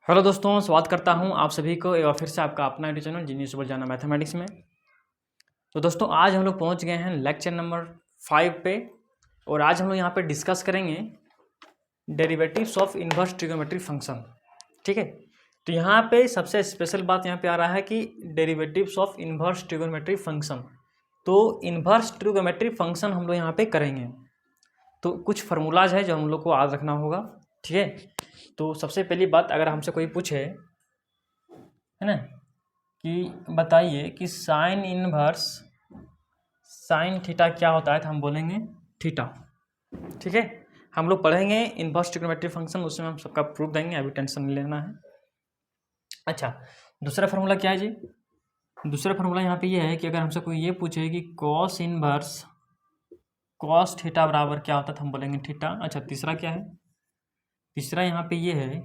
Hello दोस्तों, स्वागत करता हूं आप सभी को एक बार फिर से आपका अपना यूट्यूब चैनल जीनियस सुपर जाना मैथमेटिक्स में। तो दोस्तों आज हम लोग पहुंच गए हैं लेक्चर नंबर 5 पे और आज हम लोग यहां पे डिस्कस करेंगे derivatives of inverse trigonometric function. ठीक है, तो यहाँ पे सबसे स्पेशल बात यहाँ पे आ रहा है कि derivatives of inverse trigonometric function. तो इन्वर्स ट्रिग्नोमेट्रिक फंक्शन हम लोग यहाँ पे करेंगे, तो कुछ फार्मूलाज है जो हम लोग को याद रखना होगा। ठीक है, तो सबसे पहली बात, अगर हमसे कोई पूछे है ना कि बताइए कि साइन इनवर्स साइन थीटा क्या होता है, तो हम बोलेंगे थीटा। ठीक है, हम लोग पढ़ेंगे इनवर्स ट्रिग्नोमेट्रिक फंक्शन, उसमें हम सबका प्रूफ देंगे, अभी टेंशन नहीं लेना है। अच्छा, दूसरा फार्मूला क्या है जी? दूसरा फार्मूला यहाँ पे ये है कि अगर हमसे कोई ये पूछे कि कॉस इनवर्स कॉस थीटा बराबर क्या होता है, तो हम बोलेंगे थीटा। अच्छा, तीसरा क्या है? तीसरा यहाँ पे ये है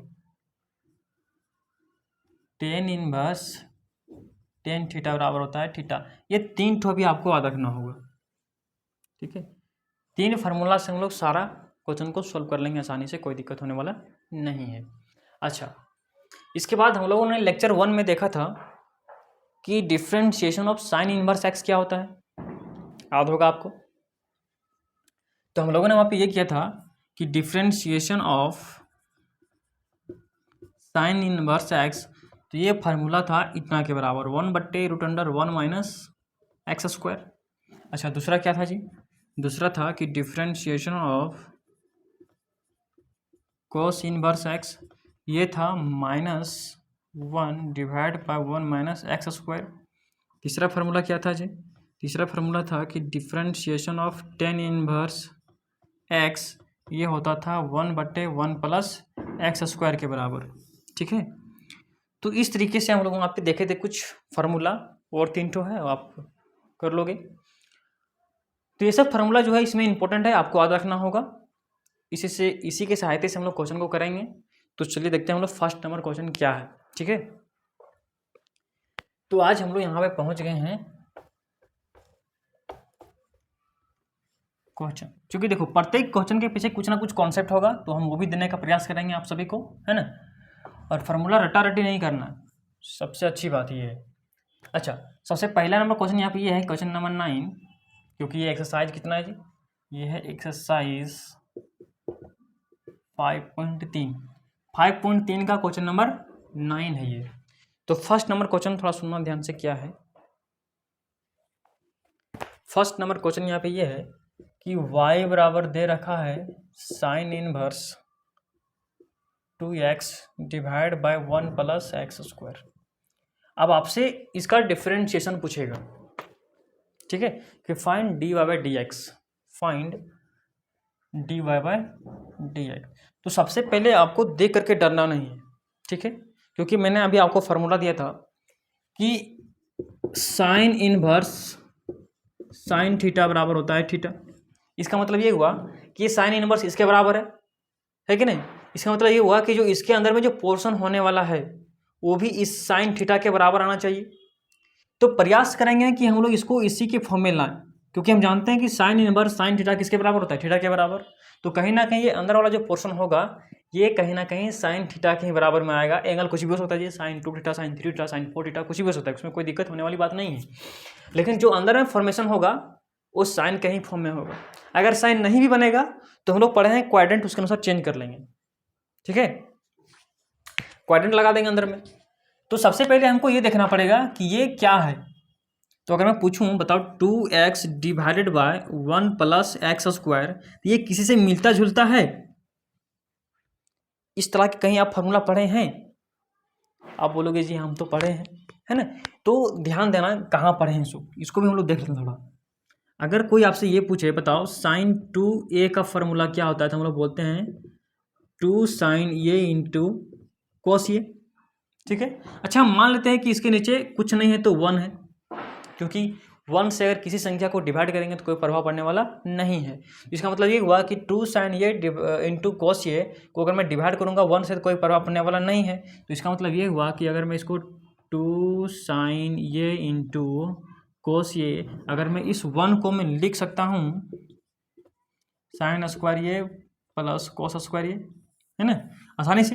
टेन इनवर्स टेन थीटा बराबर होता है थीटा। ये तीन ठो भी आपको याद रखना होगा। ठीक है, तीन फार्मूला से हम लोग सारा क्वेश्चन को सॉल्व कर लेंगे आसानी से, कोई दिक्कत होने वाला नहीं है। अच्छा, इसके बाद हम लोगों ने लेक्चर 1 में देखा था कि differentiation of sine inverse x क्या होता है, याद होगा आपको। तो हम लोगों ने वहाँ पे ये किया था कि differentiation of sine inverse x, तो ये फार्मूला था इतना के बराबर 1/√1 माइनस एक्स स्क्वायर। अच्छा, दूसरा क्या था जी? दूसरा था कि differentiation of cos inverse x, ये था -1/1 माइनस एक्स स्क्वायर। तीसरा फार्मूला क्या था जी? तीसरा फार्मूला था कि differentiation of tan inverse x, ये होता था 1/1 प्लस एक्स स्क्वायर के बराबर। ठीक है, तो इस तरीके से हम लोग वहाँ पे देखे थे कुछ फार्मूला, और तीन ठो है, आप कर लोगे। तो ये सब फार्मूला जो है इसमें इंपॉर्टेंट है, आपको याद रखना होगा। इसी के सहायता से हम लोग क्वेश्चन को करेंगे। तो चलिए देखते हैं हम लोग फर्स्ट नंबर क्वेश्चन क्या है। ठीक है, तो आज हम लोग यहाँ पे पहुँच गए हैं क्वेश्चन। क्योंकि देखो प्रत्येक क्वेश्चन के पीछे कुछ ना कुछ कॉन्सेप्ट होगा, तो हम वो भी देने का प्रयास करेंगे आप सभी को, है ना। और फार्मूला रटा रटी नहीं करना, सबसे अच्छी बात ये है। अच्छा, सबसे पहला नंबर क्वेश्चन यहाँ पे ये है क्वेश्चन नंबर 9, क्योंकि ये एक्सरसाइज कितना है जी? ये है एक्सरसाइज 5.3 का क्वेश्चन नंबर 9 है ये। तो फर्स्ट नंबर क्वेश्चन थोड़ा सुनना ध्यान से, क्या है फर्स्ट नंबर क्वेश्चन यहाँ पे ये है कि y बराबर दे रखा है sine inverse 2x divide by 1 plus x square. अब आपसे इसका डिफरेंशिएशन पूछेगा। ठीक है, कि find dy by dx, find dy by dx। तो सबसे पहले आपको देख करके डरना नहीं है। ठीक है, क्योंकि मैंने अभी आपको फार्मूला दिया था कि साइन इनवर्स साइन थीटा बराबर होता है थीटा। इसका मतलब ये हुआ कि साइन इनवर्स इसके बराबर है कि नहीं? इसका मतलब ये हुआ कि जो इसके अंदर में जो पोर्शन होने वाला है वो भी इस साइन थीटा के बराबर आना चाहिए। तो प्रयास करेंगे कि हम लोग इसको इसी के फॉर्म में लाएं, क्योंकि हम जानते हैं कि साइन इनवर्स साइन थीटा किसके बराबर होता है? थीटा के बराबर। तो कहीं ना कहीं ये अंदर वाला जो पोर्शन होगा ये कहीं ना कहीं साइन थीटा के ही बराबर में आएगा। एंगल कुछ भी हो सकता है जी, sine 2 theta, sine 3 theta, sine 4 theta, कुछ भी हो सकता है, उसमें कोई दिक्कत होने वाली बात नहीं है। लेकिन जो अंदर में फॉर्मेशन होगा वो साइन के ही फॉर्म में होगा। अगर साइन नहीं भी बनेगा तो हम लोग पढ़े हैं क्वाड्रेंट, उसके अनुसार चेंज कर लेंगे। ठीक है, क्वाड्रेंट लगा देंगे अंदर में। तो सबसे पहले हमको ये देखना पड़ेगा कि ये क्या है। तो अगर मैं पूछूं बताओ 2x divided by 1 plus x square, ये किसी से मिलता जुलता है? इस तरह के कहीं आप फार्मूला पढ़े हैं? आप बोलोगे जी हम तो पढ़े हैं, है ना। तो ध्यान देना कहाँ पढ़े हैं, इसको भी हम लोग देख लेते हैं थोड़ा। अगर कोई आपसे ये पूछे बताओ साइन 2a का फार्मूला क्या होता है, तो हम लोग बोलते हैं 2 sign A into cos A. ठीक है, अच्छा मान लेते हैं कि इसके नीचे कुछ नहीं है तो 1 है, क्योंकि 1 से अगर किसी संख्या को डिवाइड करेंगे तो कोई प्रभाव पड़ने वाला नहीं है। इसका मतलब ये हुआ कि 2 sign A into cos A को अगर मैं डिवाइड करूँगा 1 से तो कोई प्रभाव पड़ने वाला नहीं है। तो इसका मतलब ये हुआ कि अगर मैं इसको 2 साइन ए इंटू कोस ए, अगर मैं इस 1 को मैं लिख सकता हूँ साइन स्क्वायर ए प्लस कोस स्क्वायर ए, है ना, आसानी से।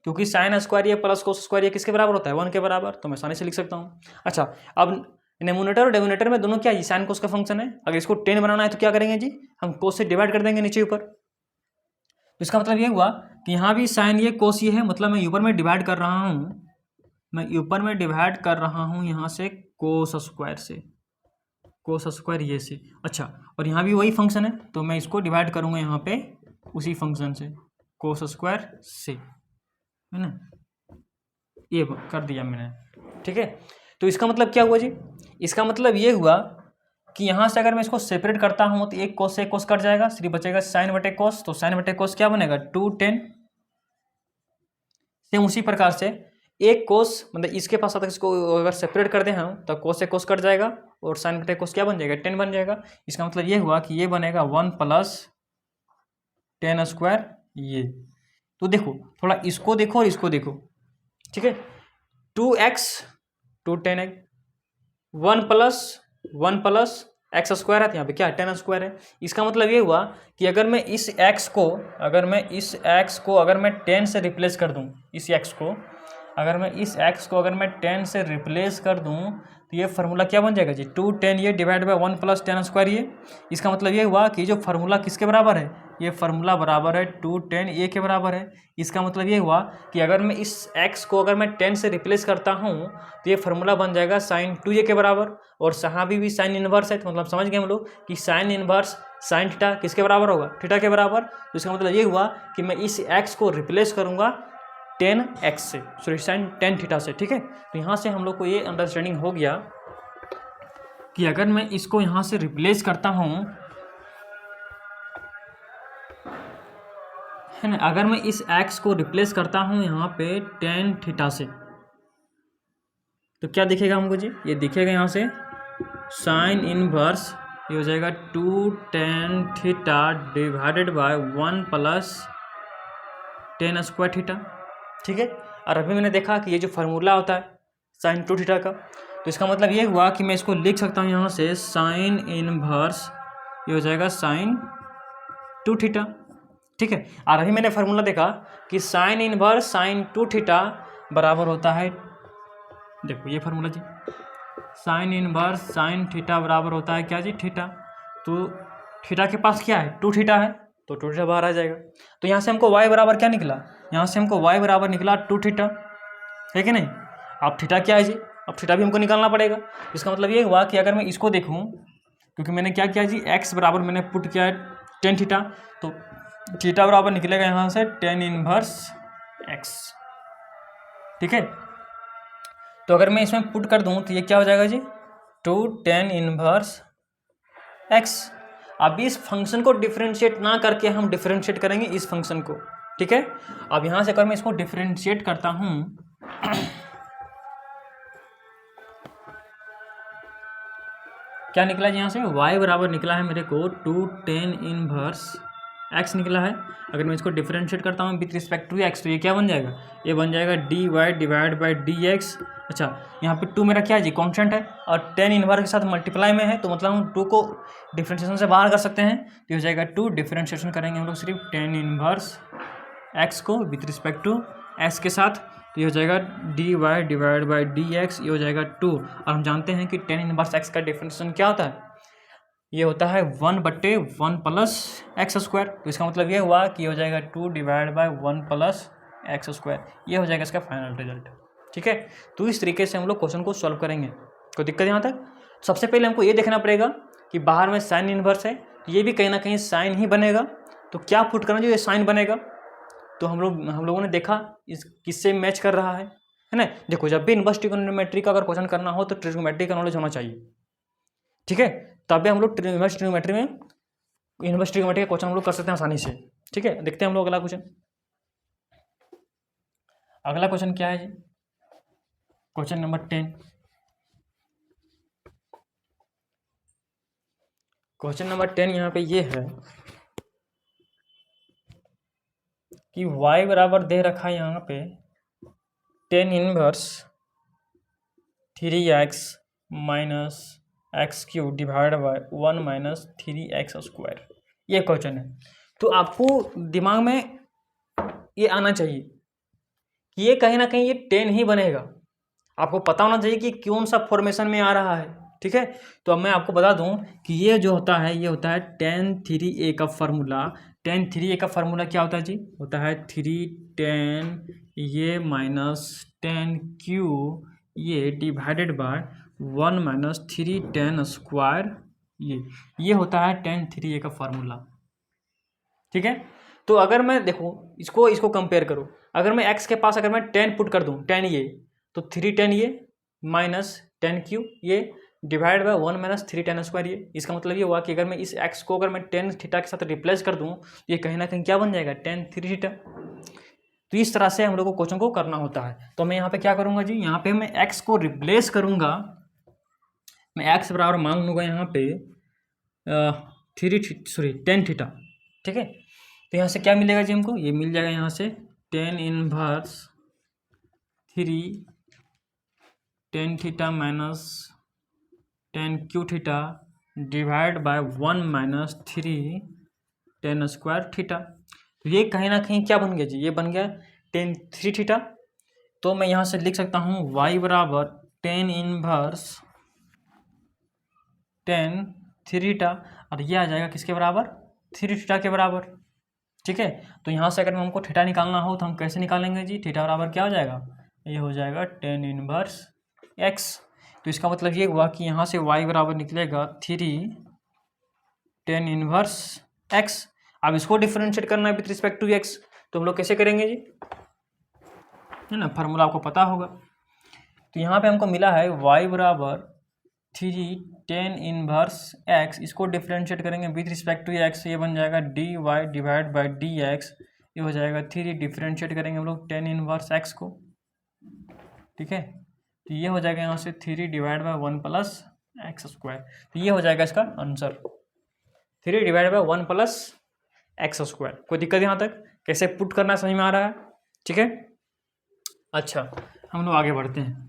क्योंकि साइन स्क्वायर ये प्लस कोस स्क्वायर ये किसके बराबर होता है, 1 के बराबर, तो मैं आसानी से लिख सकता हूँ। अच्छा, अब न्यूमरेटर और डिनोमिनेटर में दोनों क्या है, साइन कोस का फंक्शन है। अगर इसको 10 बनाना है तो क्या करेंगे जी, हम कोस से डिवाइड कर देंगे नीचे ऊपर। तो इसका मतलब ये हुआ कि यहाँ भी साइन ये कोस ये है, मतलब मैं ऊपर में डिवाइड कर रहा हूँ, मैं ऊपर में डिवाइड कर रहा हूँ यहाँ से कोस स्क्वायर से, कोस स्क्वायर ये से। अच्छा, और यहाँ भी वही फंक्शन है तो मैं इसको डिवाइड करूँगा यहाँ पे उसी फंक्शन से, कोस स्क्वायर से, है ना, ये कर दिया मैंने। ठीक है, तो इसका मतलब क्या हुआ जी, इसका मतलब ये हुआ कि यहाँ से अगर मैं इसको सेपरेट करता हूँ तो एक कोस से एक कोस कट जाएगा, सिर्फ बचेगा साइन बटे कोस, तो साइन बटे कोस क्या बनेगा 2tan। सेम उसी प्रकार से एक कोस, मतलब इसके पास आता है, इसको अगर सेपरेट कर दें हम तो कोस से कोस कट जाएगा और साइन बटे कोस क्या बन जाएगा 10 बन जाएगा। इसका मतलब ये हुआ कि ये बनेगा 1 + tan स्क्वायर ये। तो देखो थोड़ा इसको देखो और इसको देखो, ठीक है, 2x 2tan 1 + x स्क्वायर है, यहाँ पे क्या है tan स्क्वायर है। इसका मतलब ये हुआ कि अगर मैं इस x को अगर मैं 10 से रिप्लेस कर दूँ, इस x को अगर मैं 10 से रिप्लेस कर दूँ तो ये फार्मूला क्या बन जाएगा जी 2tan ये डिवाइड बाय 1 + tan स्क्वायर ये। इसका मतलब ये हुआ कि जो फार्मूला किसके बराबर है, ये फार्मूला बराबर है 2tan ये के बराबर है। इसका मतलब ये हुआ कि अगर मैं इस x को अगर मैं 10 से रिप्लेस करता हूँ तो ये फार्मूला बन जाएगा sin 2a के बराबर, और यहाँ भी साइन इनवर्स है, तो मतलब समझ गए हम लोग कि साइन इनवर्स साइन थीटा किसके बराबर होगा, थीटा के बराबर। तो इसका मतलब ये हुआ कि मैं इस x को रिप्लेस करूँगा 10x से, सॉरी साइन 10 थीटा से। ठीक है, तो यहाँ से हम लोग को ये अंडरस्टैंडिंग हो गया कि अगर मैं इसको यहाँ से रिप्लेस करता हूँ, है ना, अगर मैं इस x को रिप्लेस करता हूँ यहाँ पे tan थीटा से तो क्या दिखेगा हमको जी, ये दिखेगा यहाँ से साइन इनवर्स, ये हो जाएगा 2 tan theta divided by 1 + tan square theta. ठीक है, और अभी मैंने देखा कि ये जो फार्मूला होता है साइन 2 थीटा का, तो इसका मतलब ये हुआ कि मैं इसको लिख सकता हूँ यहाँ से साइन इनवर्स, ये हो जाएगा साइन 2 थीटा। ठीक है, और अभी मैंने फार्मूला देखा कि साइन इनवर्स साइन 2 थीटा बराबर होता है, देखो ये फार्मूला जी, साइन इनवर्स साइन थीटा बराबर होता है क्या जी थीटा। तो थीटा के पास क्या है 2 थीटा है, तो 2 थीटा बाहर आ जाएगा। तो यहाँ से हमको y बराबर क्या निकला, यहाँ से हमको y बराबर निकला 2 थीटा, है कि नहीं। अब थीटा क्या है जी, अब थीटा भी हमको निकालना पड़ेगा। इसका मतलब ये हुआ कि अगर मैं इसको देखूँ, क्योंकि मैंने क्या किया जी x बराबर मैंने पुट किया है tan थीटा, तो थीटा बराबर निकलेगा यहाँ से tan इनवर्स x। ठीक है, तो अगर मैं इसमें पुट कर दूँ तो ये क्या हो जाएगा जी 2 tan इनवर्स x। अब इस फंक्शन को डिफरेंशिएट ना करके हम डिफरेंशिएट करेंगे इस फंक्शन को। ठीक है, अब यहाँ से अगर मैं इसको डिफरेंशिएट करता हूँ क्या निकला जी, यहाँ से y बराबर निकला है मेरे को 2 tan इनवर्स x निकला है। अगर मैं इसको डिफरेंशिएट करता हूँ विथ रिस्पेक्ट टू x तो ये क्या बन जाएगा, ये बन जाएगा dy डिवाइड बाई dx। अच्छा, यहाँ पे 2 मेरा क्या है जी कांस्टेंट है, और tan इनवर्स के साथ मल्टीप्लाई में है, तो मतलब हम 2 को डिफरेंशिएशन से बाहर कर सकते हैं, तो हो जाएगा 2, डिफरेंशिएशन करेंगे हम लोग सिर्फ tan इनवर्स x को विथ रिस्पेक्ट टू s के साथ, तो ये हो जाएगा dy डिवाइड बाई dx, ये हो जाएगा 2। और हम जानते हैं कि tan इनवर्स x का डिफरेंशिएशन क्या होता है, ये होता है 1/1 + x स्क्वायर। तो इसका मतलब ये हुआ कि हो जाएगा 2 डिवाइड बाई 1 + x स्क्वायर, ये हो जाएगा इसका फाइनल रिजल्ट। ठीक है, तो इस तरीके से हम लोग क्वेश्चन को सॉल्व करेंगे। कोई दिक्कत यहाँ तक। सबसे पहले हमको ये देखना पड़ेगा कि बाहर में साइन इनवर्स है, तो ये भी कहीं ना कहीं साइन ही बनेगा, तो क्या पुट करना जो ये साइन बनेगा। तो हम लोगों ने देखा इस किससे मैच कर रहा है ना। देखो जब भी इनवर्स ट्रिग्नोमेट्री का अगर क्वेश्चन करना हो तो ट्रिग्नोमेट्री का नॉलेज होना चाहिए। ठीक है, तब भी हम लोग इनवर्स ट्रिग्नोमेट्री का क्वेश्चन हम लोग कर सकते हैं आसानी से। ठीक है, देखते हैं हम लोग अगला क्वेश्चन। अगला क्वेश्चन क्या है जी, क्वेश्चन नंबर 10। क्वेश्चन नंबर 10 यहाँ पे ये है कि y बराबर दे रखा है यहाँ पे tan inverse 3x minus x³ divide by 1 - 3x square, ये क्वेश्चन है। तो आपको दिमाग में ये आना चाहिए कि ये कहीं ना कहीं ये 10 ही बनेगा। आपको पता होना चाहिए कि कौन सा फॉर्मेशन में आ रहा है, ठीक है। तो अब मैं आपको बता दूं कि ये जो होता है ये होता है tan 3a का फार्मूला। tan 3a का फार्मूला क्या होता है जी? होता है 3 tan ये माइनस tan q ये divided by 1 minus 3 tan square ये होता है tan 3a का फार्मूला, ठीक है। तो अगर मैं देखो इसको कंपेयर करो, अगर मैं x के पास अगर मैं 10 पुट कर दूं, 10 ये तो 3 10 ये माइनस 10 क्यू ये डिवाइड बाय 1 माइनस 3 10 स्क्वायर ये। इसका मतलब ये हुआ कि अगर मैं इस x को अगर मैं 10 थीटा के साथ रिप्लेस कर दूं तो ये कहीं ना कहीं क्या बन जाएगा 10 3 थीटा। तो इस तरह से हम लोग को क्वेश्चन को करना होता है। तो मैं यहाँ पे क्या करूँगा जी, यहाँ पे मैं x को रिप्लेस करूँगा, मैं x बराबर मान लूँगा यहाँ पे 10 थीटा, ठीक है। तो यहाँ से क्या मिलेगा जी हमको, ये मिल जाएगा यहाँ से 10 inverse 3 10 theta minus 10 Q theta divide by 1 minus 3 10 square theta. तो ये कहीं ना कहीं क्या बन गया जी, ये बन गया 10 3 थीटा। तो मैं यहाँ से लिख सकता हूँ y बराबर 10 इनवर्स 10 3 थीटा, और ये आ जाएगा किसके बराबर 3 थीटा के बराबर, ठीक है। तो यहाँ से अगर हमको थीटा निकालना हो तो हम कैसे निकालेंगे जी, थीटा बराबर क्या हो जाएगा, ये हो जाएगा 10 इनवर्स x। तो इसका मतलब ये हुआ कि यहाँ से y बराबर निकलेगा 3 10 इनवर्स x। अब इसको डिफरेंशिएट करना है विथ रिस्पेक्ट टू x, तो हम लोग कैसे करेंगे जी, है ना, फार्मूला आपको पता होगा। तो यहाँ पे हमको मिला है y बराबर 3 10 इनवर्स x, इसको डिफरेंशिएट करेंगे विथ रिस्पेक्ट टू x, ये बन जाएगा dy डिवाइड बाई dx, ये हो जाएगा 3 डिफरेंशिएट करेंगे हम लोग 10 इनवर्स x को, ठीक है। तो ये हो जाएगा यहाँ से 3 divide by 1 plus x square. तो ये हो जाएगा इसका answer 3 divide by 1 plus x square. कोई दिक्कत यहाँ तक, कैसे पुट करना समझ में आ रहा है, ठीक है। अच्छा हम लोग आगे बढ़ते हैं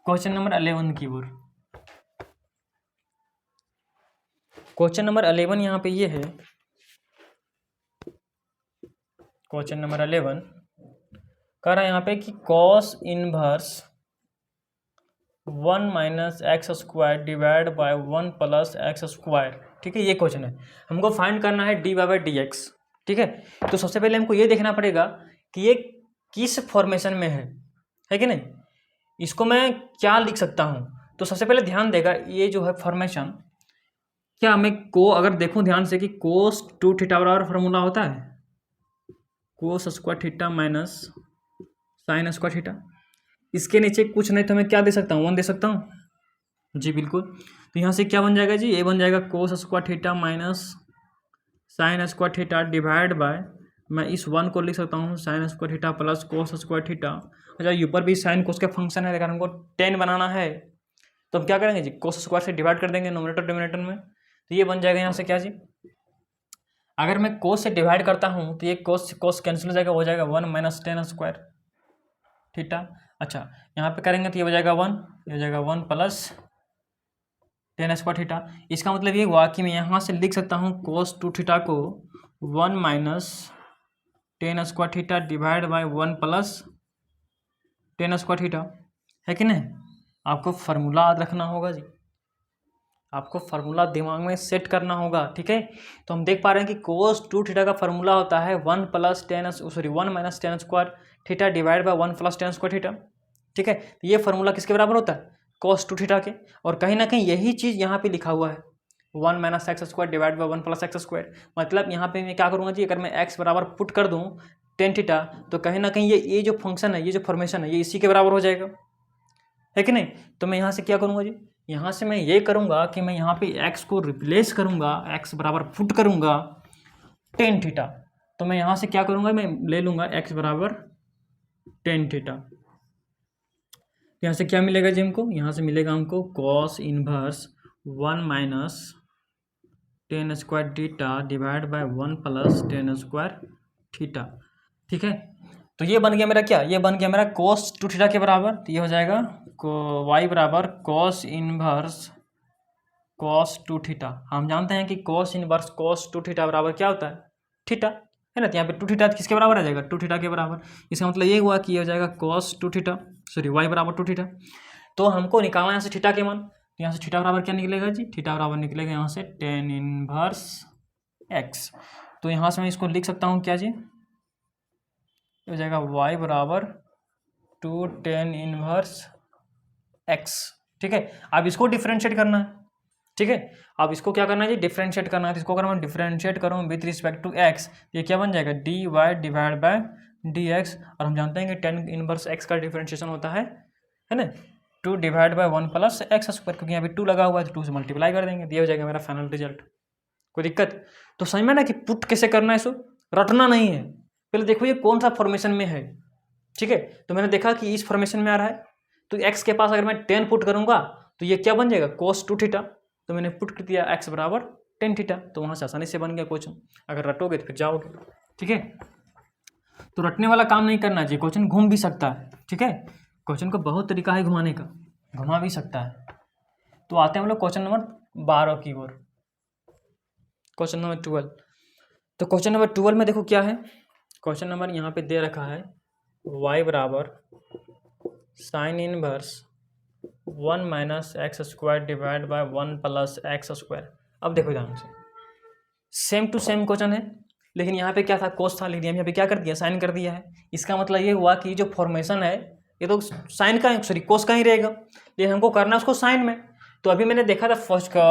क्वेश्चन नंबर 11 की ओर। क्वेश्चन नंबर 11 यहाँ पे ये है, क्वेश्चन नंबर 11 कह रहा है यहाँ पे कि cos inverse 1 minus x square divide by 1 plus x square, ठीक है। ये क्वेश्चन है, हमको फाइंड करना है d y by d x, ठीक है। तो सबसे पहले हमको ये देखना पड़ेगा कि ये किस फॉर्मेशन में है कि नहीं। इसको मैं क्या लिख सकता हूँ, तो सबसे पहले ध्यान देगा ये जो है फॉर्मेशन, क्या मैं को अगर देखूँ ध्यान से कि कोस 2 थीटा बराबर फार्मूला होता है cos square theta minus sine square theta. इसके नीचे कुछ नहीं तो मैं क्या दे सकता हूँ, 1 दे सकता हूँ जी, बिल्कुल। तो यहाँ से क्या बन जाएगा जी, ये बन जाएगा cos square theta minus sine square theta divide by, मैं इस 1 को लिख सकता हूँ sine square theta plus cos square theta. अच्छा ऊपर भी साइन कोस के फंक्शन है, अगर हमको 10 बनाना है तो हम क्या करेंगे जी, कोस स्क्वायर से डिवाइड कर देंगे नोमिनेटर डिनोमिनेटर में। तो ये बन जाएगा यहाँ से क्या जी, अगर मैं कोस से डिवाइड करता हूँ तो ये कोस कोस कैंसिल हो जाएगा, हो जाएगा 1 माइनस 10 स्क्वायर थीटा। अच्छा यहाँ पे करेंगे तो ये हो जाएगा 1, ये हो जाएगा 1 प्लस 10 स्क्वायर थीटा। इसका मतलब ये हुआ कि मैं यहाँ से लिख सकता हूँ कोस 2 थीटा को 1 minus 10 square theta divide by 1 plus 10 square theta, है कि नहीं। आपको फार्मूला याद रखना होगा जी, आपको फार्मूला दिमाग में सेट करना होगा, ठीक है। तो हम देख पा रहे हैं कि कोस 2 थीटा का फार्मूला होता है 1 plus 1 minus 10 square theta divide by 1 plus 10 square theta, ठीक है। तो ये फार्मूला किसके बराबर होता है, कोस 2 थीटा के। और कहीं ना कहीं यही चीज़ यहाँ पे लिखा हुआ है 1 minus x square divide by 1 plus x square. मतलब यहाँ पे मैं क्या करूँगा जी, अगर मैं एक्स बराबर पुट कर दूँ 10 थीटा तो कहीं ना कहीं ये जो फंक्शन है, ये जो फॉर्मेशन है, ये इसी के बराबर हो जाएगा, है कि नहीं। तो मैं यहाँ से क्या करूँगा जी, यहाँ से मैं ये करूँगा कि मैं यहाँ पे x को रिप्लेस करूँगा, x बराबर पुट करूँगा 10 थीटा। तो मैं यहाँ से क्या करूँगा, मैं ले लूँगा x बराबर 10 थीटा। यहाँ से क्या मिलेगा जी हमको, यहाँ से मिलेगा हमको cos inverse 1 minus 10 square theta divide by 1 plus 10 square theta, ठीक है। तो ये बन गया मेरा क्या, ये बन गया मेरा कोस 2 थीटा के बराबर। तो ये हो जाएगा y बराबर कॉस इनवर्स कॉस 2 थीटा। हम जानते हैं कि कॉस इनवर्स कॉस 2 थीटा बराबर क्या होता है, थीटा। है ना। तो यहाँ पे 2 थीटा किसके बराबर आ जाएगा, 2 थीटा के बराबर। इसका मतलब ये हुआ कि ये हो जाएगा cos 2 थीटा, सॉरी y बराबर 2 थीटा। तो हमको निकालना यहाँ से थीटा के मान, तो यहाँ से थीटा बराबर क्या निकलेगा जी, थीटा बराबर निकलेगा यहाँ से tan इनवर्स x। तो यहाँ से मैं इसको लिख सकता हूँ क्या जी, हो जाएगा y बराबर 2 tan इनवर्स x। ठीक है, अब इसको डिफ्रेंशिएट करना है। ठीक है, अब इसको क्या करना है जी, डिफ्रेंशिएट करना है। तो इसको अगर मैं डिफ्रेंशिएट करूँ विथ रिस्पेक्ट टू x, ये क्या बन जाएगा, dy डिवाइड बाय dx। और हम जानते हैं कि tan इनवर्स x का डिफ्रेंशिएशन होता है ना 2 divide by 1 plus x square, क्योंकि यहाँ पे 2 लगा हुआ है तो 2 से मल्टीप्लाई कर देंगे, ये हो जाएगा मेरा फाइनल रिजल्ट। कोई दिक्कत? तो समझ में ना कि पुट कैसे करना है, इसको रटना नहीं है। पहले देखो ये कौन सा फॉर्मेशन में है। ठीक है, तो मैंने देखा कि इस फॉर्मेशन में आ रहा है, तो x के पास अगर मैं 10 पुट करूंगा तो ये क्या बन जाएगा, cos 2 थीटा। तो मैंने पुट कर दिया x बराबर 10 थीटा, तो वहाँ से आसानी से बन गया क्वेश्चन। अगर रटोगे तो फिर जाओगे। ठीक है, तो रटने वाला काम नहीं करना चाहिए, क्वेश्चन घूम भी सकता है। ठीक है, क्वेश्चन को बहुत तरीका है घुमाने का, घुमा भी सकता है। तो आते हैं हम लोग क्वेश्चन नंबर 12 की ओर, क्वेश्चन नंबर 12। तो क्वेश्चन नंबर 12 में देखो क्या है, क्वेश्चन नंबर यहाँ पे दे रखा है y बराबर sine inverse 1 minus x square divide by 1 plus x square. अब देखो ध्यान से, सेम टू सेम क्वेश्चन है, लेकिन यहाँ पे क्या था, कोस था, लेकिन यहाँ पे क्या कर दिया, साइन कर दिया है। इसका मतलब ये हुआ कि जो फॉर्मेशन है ये तो साइन का, सॉरी कोस का ही रहेगा, लेकिन हमको करना है उसको साइन में। तो अभी मैंने देखा था फर्स्ट का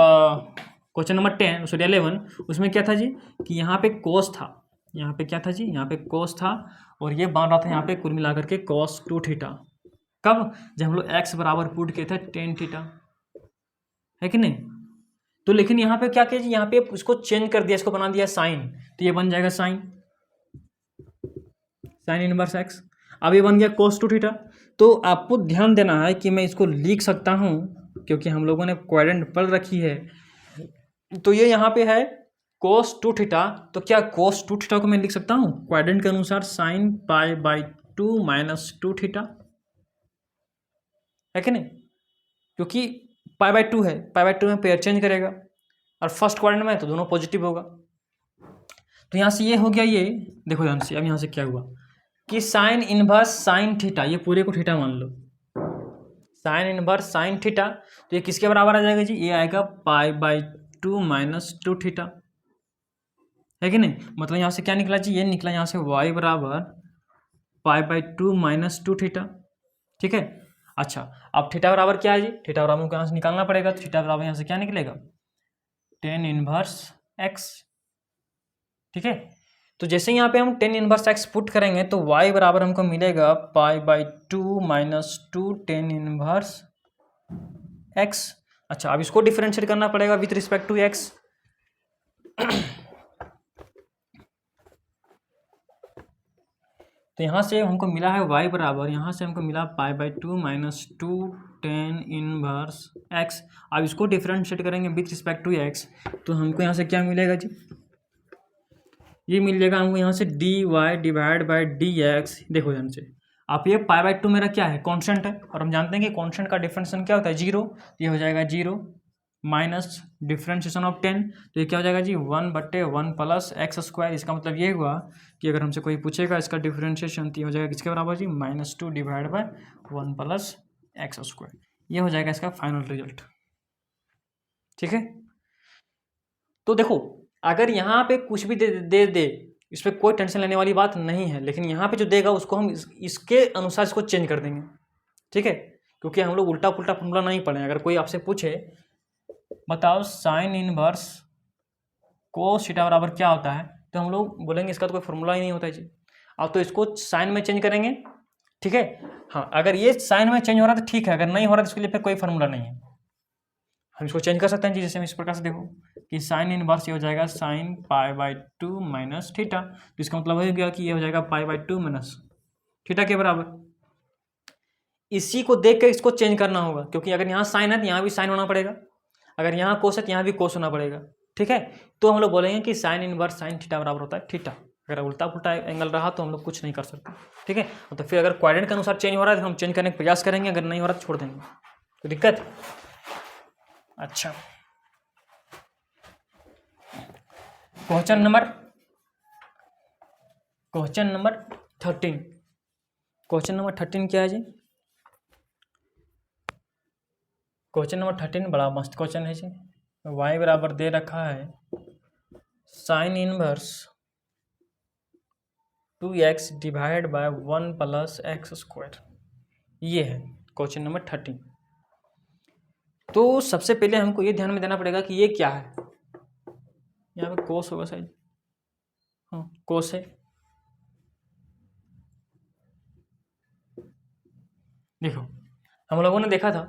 क्वेश्चन नंबर 10 सॉरी 11, उसमें क्या था जी कि यहाँ पे कोस था, यहाँ पे क्या था जी, यहाँ पे कोस था, और ये बन रहा था यहाँ पे कुल मिला करके cos 2 थीटा। कब, जब हम लोग x बराबर पुट किए थे 10 थीटा, है कि नहीं। तो लेकिन यहाँ पे क्या किया जी, यहाँ पे उसको चेंज कर दिया, इसको बना दिया साइन, तो ये बन जाएगा साइन इनवर्स x। अब ये बन गया cos 2 थीटा। तो आपको ध्यान देना है कि मैं इसको लिख सकता हूँ, क्योंकि हम लोगों ने क्वाड्रेंट पढ़ रखी है। तो ये यहाँ पे है cos 2 थीटा, तो क्या cos 2 थीटा को मैं लिख सकता हूँ क्वाड्रेंट के अनुसार sin pi by 2 minus 2 theta, है कि नहीं, क्योंकि पाई बाई 2 है, पाई बाई 2 में पेयर चेंज करेगा, और फर्स्ट क्वाड्रेंट में है तो दोनों पॉजिटिव होगा। तो यहाँ से ये हो गया, ये देखो ध्यान से। अब यहाँ से क्या हुआ कि साइन इनवर्स साइन थीटा, ये पूरे को थीटा मान लो, साइन इनवर्स साइन थीटा, तो ये किसके बराबर आ जाएगा जी, ये आएगा पाई बाई 2 माइनस 2 थीटा, है कि नहीं। मतलब यहाँ से क्या निकला जी, ये निकला यहाँ से y बराबर पाई बाई 2 माइनस 2 थीटा। ठीक है, अच्छा अब थीटा बराबर क्या है जी, थीटा बराबर हमको यहाँ से निकालना पड़ेगा, तो थीटा बराबर यहाँ से क्या निकलेगा, tan इनवर्स x। ठीक है, तो जैसे यहाँ पे हम tan इनवर्स x पुट करेंगे तो y बराबर हमको मिलेगा pi by 2 minus 2 tan inverse x। अच्छा अब इसको डिफरेंशिएट करना पड़ेगा विथ रिस्पेक्ट टू x। तो यहाँ से हमको मिला है y बराबर, यहाँ से हमको मिला pi by 2 minus 2 tan inverse x। अब इसको डिफरेंशिएट करेंगे विथ रिस्पेक्ट टू x, तो हमको यहाँ से क्या मिलेगा जी, ये मिल जाएगा हमको यहाँ से dy डिवाइड बाई dx। देखो ध्यान से, आप ये पाई बाई 2 मेरा क्या है, कांस्टेंट है, और हम जानते हैं कि कांस्टेंट का डिफरेंशिएशन क्या होता है, 0। ये हो जाएगा 0 माइनस डिफरेंशिएशन ऑफ 10, तो ये क्या हो जाएगा जी 1/1 प्लस एक्स स्क्वायर। इसका मतलब ये हुआ कि अगर हमसे कोई पूछेगा इसका डिफरेंशिएशन, तो ये हो जाएगा किसके बराबर जी, -2 divide by 1 plus x square. ये हो जाएगा इसका फाइनल रिजल्ट। ठीक है, तो देखो अगर यहाँ पे कुछ भी दे इस पर कोई टेंशन लेने वाली बात नहीं है, लेकिन यहाँ पे जो देगा उसको हम इसके अनुसार इसको चेंज कर देंगे। ठीक है, क्योंकि हम लोग उल्टा पुल्टा फॉर्मूला नहीं पढ़े। अगर कोई आपसे पूछे बताओ साइन इनवर्स कोस थीटा बराबर क्या होता है, तो हम लोग बोलेंगे इसका तो कोई फॉर्मूला ही नहीं होता है जी। अब तो इसको साइन में चेंज करेंगे। ठीक है, हाँ अगर ये साइन में चेंज हो रहा है तो ठीक है, अगर नहीं हो रहा तो इसके लिए फिर कोई फॉर्मूला नहीं है, हम इसको चेंज कर सकते हैं जी। जैसे हम इस प्रकार से देखो कि साइन इनवर्स ये हो जाएगा sine pi by 2 minus theta, तो इसका मतलब हो गया कि ये हो जाएगा पाई बाई 2 माइनस थीटा के बराबर। इसी को देख कर इसको चेंज करना होगा, क्योंकि अगर यहाँ साइन है तो यहाँ भी साइन होना पड़ेगा, अगर यहाँ कोस है तो यहाँ भी कोस होना पड़ेगा। ठीक है, तो हम लोग बोलेंगे कि साइन इनवर्स साइन थीटा बराबर होता है थीटा। अगर उल्टा पुल्टा एंगल रहा तो हम लोग कुछ नहीं कर सकते। ठीक है, तो फिर अगर क्वाड्रेंट के अनुसार चेंज हो रहा है तो हम चेंज करने का प्रयास करेंगे, अगर नहीं हो रहा तो छोड़ देंगे, तो दिक्कत। अच्छा question number question number 13। Question number 13 क्या है जी? क्वेश्चन नंबर 13 बड़ा मस्त क्वेश्चन है जी। y बराबर दे रखा है sine inverse 2x divide by 1 plus x square. ये है क्वेश्चन नंबर 13। तो सबसे पहले हमको ये ध्यान में देना पड़ेगा कि ये क्या है। यहाँ पे कोस होगा शायद, हाँ कोस है। देखो हम लोगों ने देखा था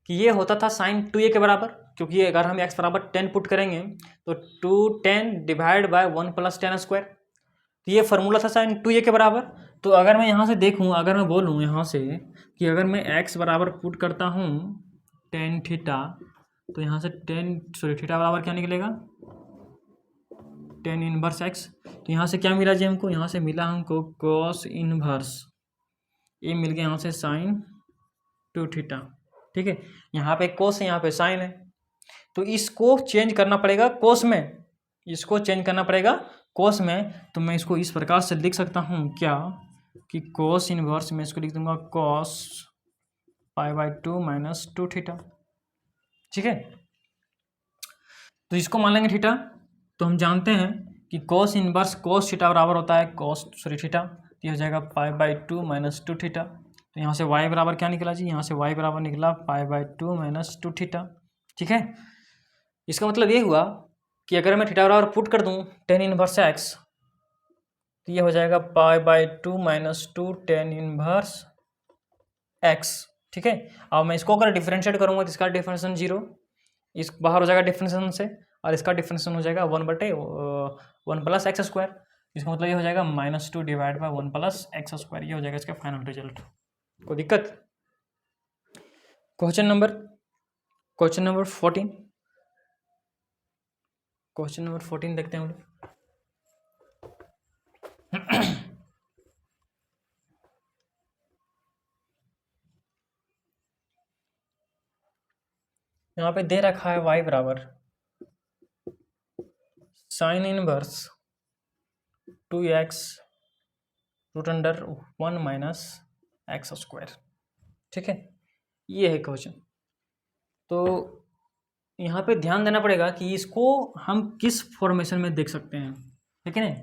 कि ये होता था साइन 2a के बराबर, क्योंकि अगर हम x बराबर 10 पुट करेंगे तो 2 10 डिवाइड बाय 1 प्लस 10 स्क्वायर, तो ये फार्मूला था साइन 2a के बराबर। तो अगर मैं यहाँ से देखूँ, अगर मैं बोलूँ यहाँ से कि अगर मैं x बराबर पुट करता हूँ टेन थीटा, तो यहाँ से थीटा बराबर क्या निकलेगा 10 इनवर्स x। तो यहाँ से क्या मिला जी हमको, यहाँ से मिला हमको कॉस इनवर्स, ये मिल गया यहाँ से साइन 2 थीटा। ठीक है, यहाँ पे कोस है, यहाँ पे साइन है, तो इसको चेंज करना पड़ेगा कोस में, इसको चेंज करना पड़ेगा कोस में। तो मैं इसको इस प्रकार से लिख सकता हूँ क्या कि कोस इनवर्स में इसको लिख दूंगा कॉस π/2 माइनस 2 थीटा। ठीक है, तो इसको मान लेंगे थीटा। तो हम जानते हैं कि कोस इनवर्स कोस थीटा बराबर होता है थीटा, तो हो जाएगा π/2 माइनस 2 थीटा। तो यहाँ से y बराबर क्या निकला जी, यहाँ से y बराबर निकला π/2 माइनस 2 थीटा। ठीक है, इसका मतलब ये हुआ कि अगर मैं थीटा बराबर पुट कर दूँ 10 इनवर्स x, तो ये हो जाएगा π/2 माइनस 2 10 इनवर्स x। ठीक है, अब मैं इसको अगर डिफरेंशिएट करूँगा तो इसका डिफरेंशिएशन 0, इस बाहर हो जाएगा डिफरेंशिएशन से, और इसका डिफरेंशिएशन हो जाएगा 1 प्लस एक्स स्क्वायर। इसका मतलब ये हो जाएगा -2 divide by 1 plus x square. ये हो जाएगा इसका फाइनल रिजल्ट। कोई दिक्कत? Question number 14। क्वेश्चन नंबर 14 देखते हैं हम लोग। यहाँ पे दे रखा है y बराबर sine inverse 2x √1 minus x square. ठीक है, ये है क्वेश्चन। तो यहाँ पे ध्यान देना पड़ेगा कि इसको हम किस फॉर्मेशन में देख सकते हैं, ठीक है ना।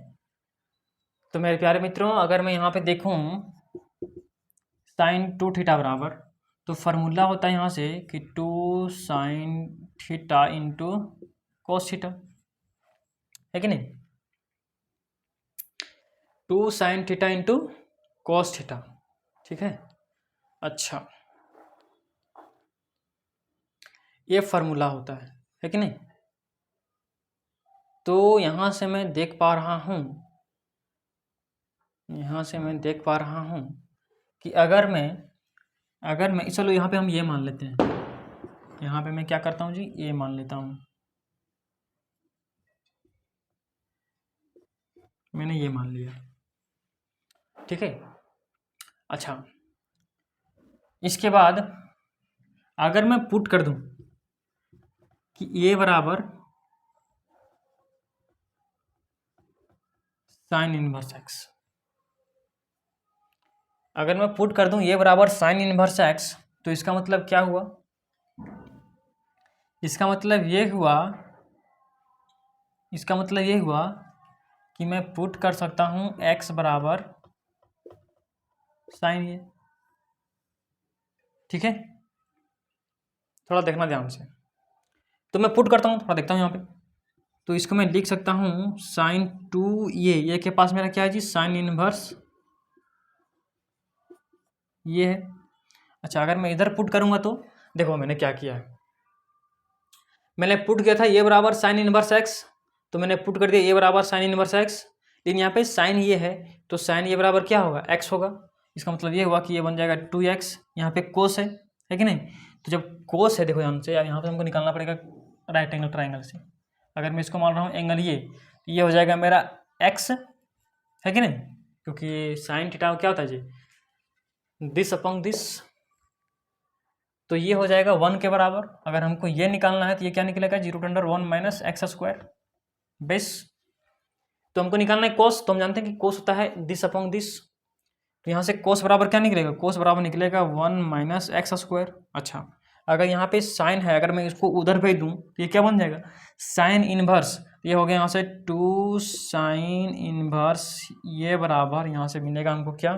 तो मेरे प्यारे मित्रों, अगर मैं यहाँ पे देखूँ साइन 2 थीटा बराबर, तो फार्मूला होता है यहाँ से कि 2 sine theta into cos theta, है कि नहीं। 2 sine theta into cos theta. ठीक है, अच्छा ये फार्मूला होता है कि नहीं। तो यहाँ से मैं देख पा रहा हूँ, यहाँ से मैं देख पा रहा हूँ कि अगर मैं चलो यहाँ पे हम ये मान लेते हैं, यहाँ पे मैं क्या करता हूँ जी, ये मान लेता हूँ, मैंने ये मान लिया। ठीक है, अच्छा इसके बाद अगर मैं पुट कर दूं कि a बराबर साइन इनवर्स x, अगर मैं पुट कर दूं a बराबर साइन इनवर्स x, तो इसका मतलब क्या हुआ, इसका मतलब ये हुआ कि मैं पुट कर सकता हूं x बराबर साइन ये। ठीक है, थोड़ा देखना ध्यान से। तो मैं पुट करता हूँ, थोड़ा देखता हूँ यहाँ पे। तो इसको मैं लिख सकता हूँ साइन 2 ये के पास मेरा क्या है जी, साइन इनवर्स ये है। अच्छा अगर मैं इधर पुट करूँगा तो देखो मैंने क्या किया है, मैंने पुट किया था ये बराबर साइन इनवर्स एक्स, तो मैंने पुट कर दिया ये बराबर साइन इनवर्स एक्स। लेकिन यहाँ पे साइन ये है, तो साइन ये बराबर क्या होगा, एक्स होगा। इसका मतलब ये हुआ कि ये बन जाएगा 2x। यहाँ पे कोस है कि नहीं। तो जब कोस है, देखो यहाँ से हमको निकालना पड़ेगा राइट एंगल ट्राइंगल से। अगर मैं इसको मान रहा हूँ एंगल ये हो जाएगा मेरा एक्स, है कि नहीं, क्योंकि साइन थीटा क्या होता है जी, दिस अपॉन दिस। तो ये हो जाएगा 1 के बराबर। अगर हमको ये निकालना है तो ये क्या निकलेगा, 0 √1 माइनस एक्स स्क्वायर बेस। तो हमको निकालना है कोस, तो हम जानते हैं कि कोस होता है दिस अपॉन दिस। तो यहाँ से कोस बराबर क्या निकलेगा, कोस बराबर निकलेगा 1 माइनस एक्स स्क्वायर। अच्छा, अगर यहाँ पे साइन है, अगर मैं इसको उधर भेज दूँ तो ये क्या बन जाएगा, साइन इनवर्स। ये हो गया यहाँ से 2 साइन इनवर्स, ये बराबर यहाँ से मिलेगा हमको क्या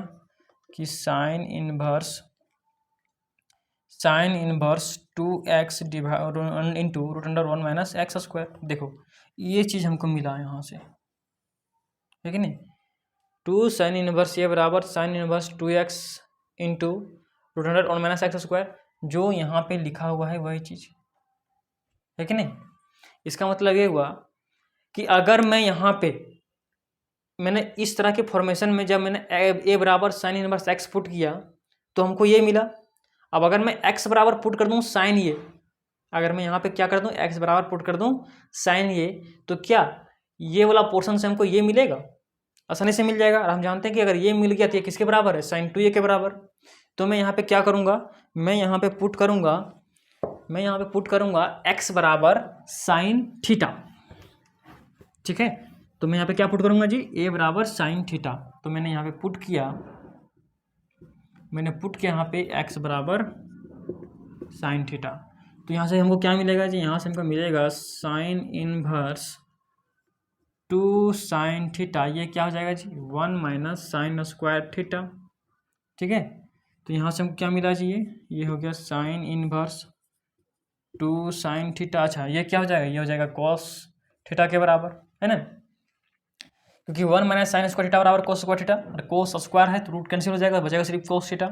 कि sine inverse 2x into root under 1 minus x square. देखो ये चीज़ हमको मिला यहाँ से, है कि नहीं। 2 साइन इनवर्स ये बराबर sine inverse 2x into root under 1 minus x square, जो यहाँ पे लिखा हुआ है वही चीज़, है कि नहीं। इसका मतलब ये हुआ कि अगर मैं यहाँ पे मैंने इस तरह के फॉर्मेशन में जब मैंने ए बराबर साइन इनवर्स एक्स पुट किया तो हमको ये मिला। अब अगर मैं एक्स बराबर पुट कर दूँ साइन ये, अगर मैं यहाँ पे क्या कर दूँ एक्स बराबर पुट कर दूँ साइन ये, तो क्या ये वाला पोर्शन से हमको ये मिलेगा, आसानी से मिल जाएगा। और हम जानते हैं कि अगर ये मिल गया तो ये किसके बराबर है, साइन 2a के बराबर। तो मैं यहाँ पे क्या करूँगा, मैं यहाँ पे पुट करूँगा एक्स बराबर साइन थीटा, ठीक है। तो मैं यहाँ पे क्या पुट करूँगा जी, ए बराबर साइन थीटा। तो मैंने यहाँ पे पुट किया यहाँ पे एक्स बराबर साइन थीटा। तो यहाँ से हमको क्या मिलेगा जी, यहाँ से हमको मिलेगा साइन इनवर्स 2 साइन थीटा, ये क्या हो जाएगा जी 1 माइनस साइन स्क्वायर थीटा, ठीक है। तो यहाँ से हमको क्या मिला जी, ये हो गया साइन इनवर्स 2 साइन थीटा। अच्छा, ये क्या हो जाएगा, ये हो जाएगा कॉस थीटा के बराबर, है ना, क्योंकि 1 माइनस साइन स्क्वायर थीटा बराबर कोस स्क्वायर थीटा, और कोस स्क्वायर है तो रूट कैंसिल हो जाएगा, बचेगा सिर्फ कोस थीटा।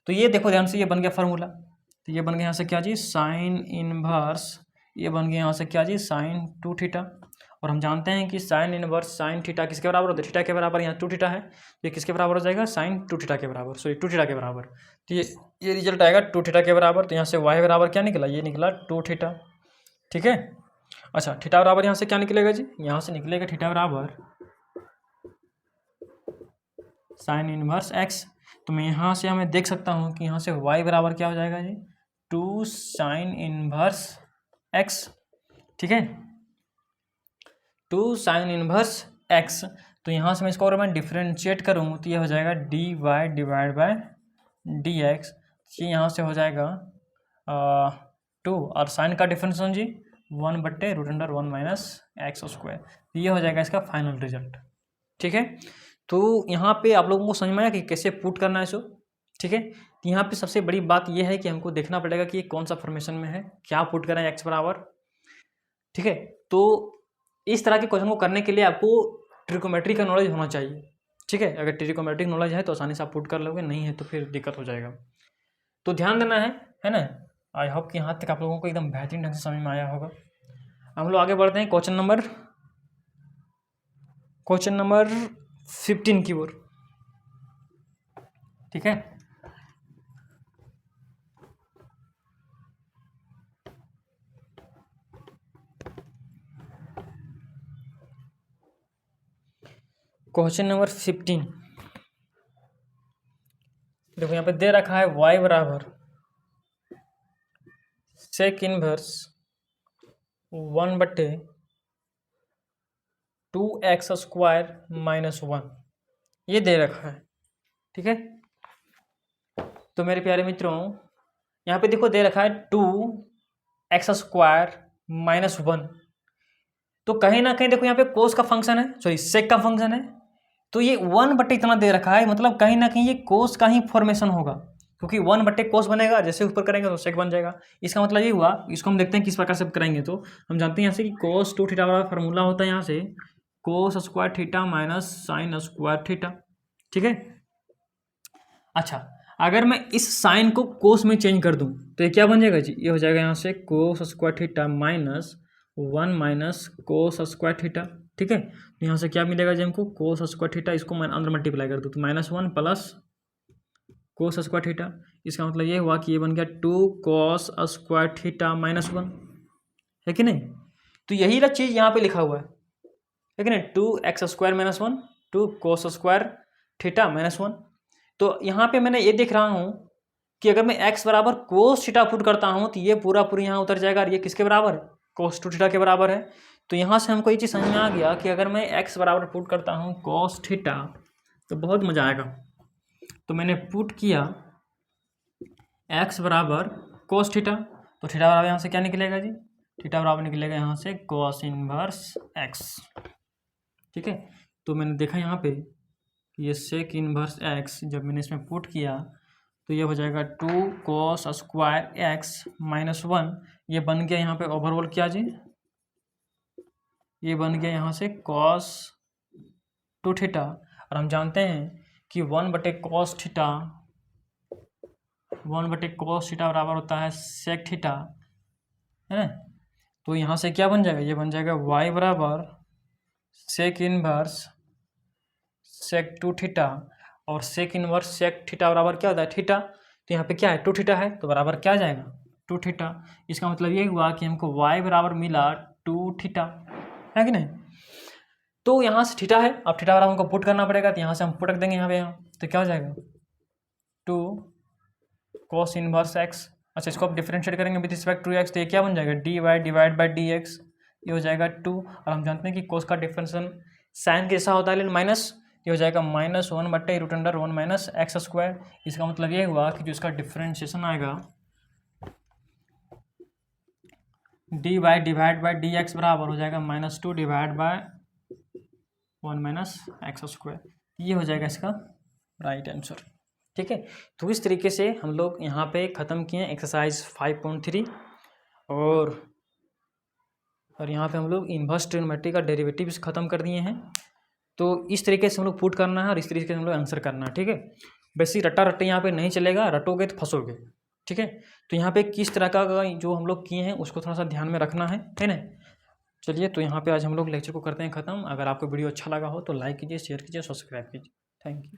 तो ये देखो ध्यान से, ये बन गया फार्मूला। तो ये बन गया यहाँ से क्या जी साइन इनवर्स, ये बन गया यहाँ से क्या जी साइन 2 थीटा। और हम जानते हैं कि साइन इनवर्स साइन थीटा किसके बराबर होता है, थीटा के बराबर। यहाँ 2 थीटा है, ये किसके बराबर हो जाएगा, साइन 2 थीटा के बराबर, सॉरी 2 थीटा के बराबर। तो ये रिजल्ट आएगा 2 थीटा के बराबर। तो यहाँ से वाई बराबर क्या निकला, ये निकला 2 थीटा, ठीक है। अच्छा, थीटा बराबर यहाँ से क्या निकलेगा जी, यहाँ से निकलेगा थीटा बराबर साइन इनवर्स एक्स। तो मैं यहाँ से हमें देख सकता हूँ कि यहाँ से y बराबर क्या हो जाएगा जी 2 साइन इनवर्स एक्स, ठीक है, 2 साइन इनवर्स एक्स। तो यहाँ से मैं इसको अगर मैं डिफ्रेंशिएट करूँ तो ये हो जाएगा dy डिवाइड बाय dx, ये यहाँ से हो जाएगा 2, और साइन का डिफरेंशिएशन जी 1/√1 माइनस एक्स स्क्वायर। ये हो जाएगा इसका फाइनल रिजल्ट, ठीक है। तो यहाँ पे आप लोगों को समझ में आया कि कैसे पुट करना है इसको, ठीक है। तो यहाँ पे सबसे बड़ी बात ये है कि हमको देखना पड़ेगा कि ये कौन सा फॉर्मेशन में है, क्या पुट करना है एक्स बराबर, ठीक है। तो इस तरह के क्वेश्चन को करने के लिए आपको ट्रिकोमेट्री का नॉलेज होना चाहिए, ठीक है। अगर ट्रिकोमेट्रिक नॉलेज है तो आसानी से आप पुट कर लोगे, नहीं है तो फिर दिक्कत हो जाएगा। तो ध्यान देना है ना। आई होप कि यहाँ तक आप लोगों को एकदम बेहतरीन ढंग से समझ में आया होगा। हम लोग आगे बढ़ते हैं क्वेश्चन नंबर 15 की ओर, ठीक है। क्वेश्चन नंबर 15 देखो, यहाँ पे दे रखा है y बराबर sec inverse 1/2x square minus 1, ये दे रखा है, ठीक है। तो मेरे प्यारे मित्रों, यहाँ पे देखो दे रखा है 2x स्क्वायर माइनस 1। तो कहीं ना कहीं देखो यहाँ पे कोस का फंक्शन है, सॉरी सेक का फंक्शन है, तो ये 1/, इतना दे रखा है, मतलब कहीं ना कहीं ये कोस का ही फॉर्मेशन होगा, क्योंकि 1/, कोस बनेगा, जैसे ऊपर करेंगे तो सेक बन जाएगा। इसका मतलब ये हुआ, इसको हम देखते हैं किस प्रकार से करेंगे। तो हम जानते हैं यहाँ से कि cos 2 थीटा वाला फार्मूला होता है यहाँ से cos square theta minus sine square theta, ठीक है। अच्छा, अगर मैं इस साइन को कोस में चेंज कर दूं तो ये क्या बन जाएगा जी, ये हो जाएगा यहाँ से cos square theta minus 1 minus cos square theta, ठीक है। तो यहाँ से क्या मिलेगा जी हमको, कोस स्क्वायर थीटा, इसको मैं अंदर मल्टीप्लाई कर दूँ तो -1 प्लस कोस स्क्वायर थीटा। इसका मतलब ये हुआ कि ये बन गया 2 कॉस स्क्वायर थीटा माइनस 1, है कि नहीं। तो यही ना चीज़ यहाँ पे लिखा हुआ है कि नहीं, 2x square minus 1, 2 cos square theta minus 1। तो यहाँ पे मैंने ये देख रहा हूँ कि अगर मैं x बराबर कोस थीटा पुट करता हूँ तो ये पूरा यहाँ उतर जाएगा, और ये किसके बराबर है, कोस 2 थीटा के बराबर है। तो यहाँ से हमको ये चीज़ समझ में आ गया कि अगर मैं x बराबर पुट करता हूँ cos थीटा तो बहुत मज़ा आएगा। तो मैंने पुट किया x बराबर cos थीटा, तो थीटा बराबर यहाँ से क्या निकलेगा जी, थीटा बराबर निकलेगा यहाँ से cos इनवर्स x। ठीक है, तो मैंने देखा यहाँ पे ये सेक इनवर्स x जब मैंने इसमें पुट किया तो ये हो जाएगा 2 cos स्क्वायर x माइनस 1, ये बन गया यहाँ पे ओवरऑल क्या जी, ये बन गया यहाँ से cos 2 थीटा। और हम जानते हैं कि 1/cos थीटा बराबर होता है सेक थीटा, है। तो यहाँ से क्या बन जाएगा, ये बन जाएगा y बराबर सेक इनवर्स सेक 2 थीटा, और सेक इनवर्स सेक थीटा बराबर क्या होता है थीटा, तो यहाँ पे क्या है 2 थीटा है तो बराबर क्या आ जाएगा 2 थीटा। इसका मतलब ये हुआ कि हमको y बराबर मिला 2 थीटा, है कि नहीं। तो यहाँ से थीटा है, अब थीटा बराबर हमको पुट करना पड़ेगा, तो यहाँ से हम पुट रख देंगे यहाँ पे, तो क्या हो जाएगा 2 cos इनवर्स x। अच्छा, इसको आप डिफरेंशिएट करेंगे विद रिस्पेक्ट टू x, तो ये क्या बन जाएगा dy डिवाइड बाई dx, ये हो जाएगा 2। और हम जानते हैं कि cos का डिफरेंशियल साइन कैसा होता है, लेकिन माइनस, ये हो जाएगा -1/√1 माइनस एक्स स्क्वायर। इसका मतलब ये हुआ कि जो इसका डिफरेंशिएशन आएगा dy डिवाइड बाई dx बराबर हो जाएगा -2 divide by 1 minus x square, ये हो जाएगा इसका राइट आंसर। ठीक है, तो इस तरीके से हम लोग यहाँ पे ख़त्म किए एक्सरसाइज 5.3, और यहाँ पे हम लोग इन्वर्स ट्रिग्नोमेट्री का डेरिवेटिव्स ख़त्म कर दिए हैं। तो इस तरीके से हम लोग पुट करना है और इस तरीके से हम लोग आंसर करना है। ठीक है, बेसिक रट्टा रट्टे यहाँ पे नहीं चलेगा, रटोगे तो फंसोगे। ठीक है, तो यहाँ पे किस तरह का जो हम लोग किए हैं उसको थोड़ा सा ध्यान में रखना है ना। चलिए, तो यहाँ पे आज हम लोग लेक्चर को करते हैं ख़त्म। अगर आपको वीडियो अच्छा लगा हो तो लाइक कीजिए, शेयर कीजिए, सब्सक्राइब कीजिए। Thank you.